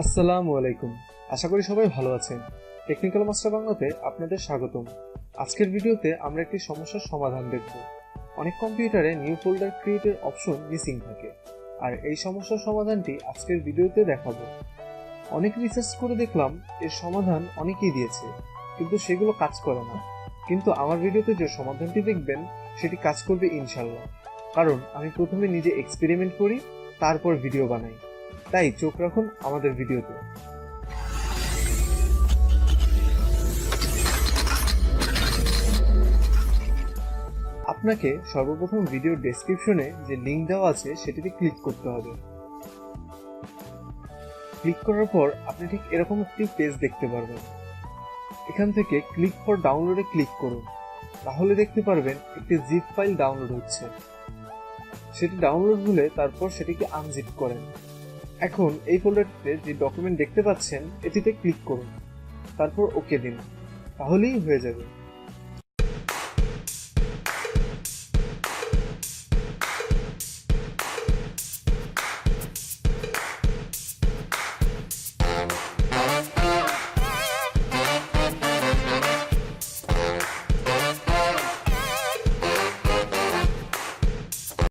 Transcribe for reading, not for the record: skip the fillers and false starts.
আসসালামু আলাইকুম। আশা করি সবাই ভালো আছেন। টেকনিক্যাল মাস্টার বাংলাতে আপনাদের স্বাগতম। আজকের ভিডিওতে আমরা একটি সমস্যার সমাধান দেখব। অনেক কম্পিউটারে নিউ ফোল্ডার ক্রিয়েটের অপশন মিসিং থাকে, আর এই সমস্যার সমাধানটি আজকের ভিডিওতে দেখাবো। অনেক রিসার্চ করে দেখলাম এর সমাধান অনেকেই দিয়েছে, কিন্তু সেগুলো কাজ করে না। কিন্তু আমার ভিডিওতে যে সমাধানটি দেখবেন সেটি কাজ করবে ইনশাল্লাহ, কারণ আমি প্রথমে নিজে এক্সপেরিমেন্ট করি, তারপর ভিডিও বানাই। তাই চোখ রাখুন আমাদের ভিডিওতে। আপনাকে সর্বপ্রথম ভিডিওর ডেসক্রিপশনে যে লিংক দেওয়া আছে সেটিতে ক্লিক করতে হবে। ক্লিক করার পর আপনি ঠিক এরকম একটি পেজ দেখতে পারবেন। এখান থেকে ক্লিক ফর ডাউনলোডে ক্লিক করুন, তাহলে দেখতে পারবেন একটি জিপ ফাইল ডাউনলোড হচ্ছে। সেটি ডাউনলোড হলে তারপর সেটিকে আনজিপ করেন। এখন এই ফোল্ডারটিতে যে ডকুমেন্ট দেখতে পাচ্ছেন এটিতে ক্লিক করুন, তারপর ওকে দিন, তাহলেই হয়ে যাবে।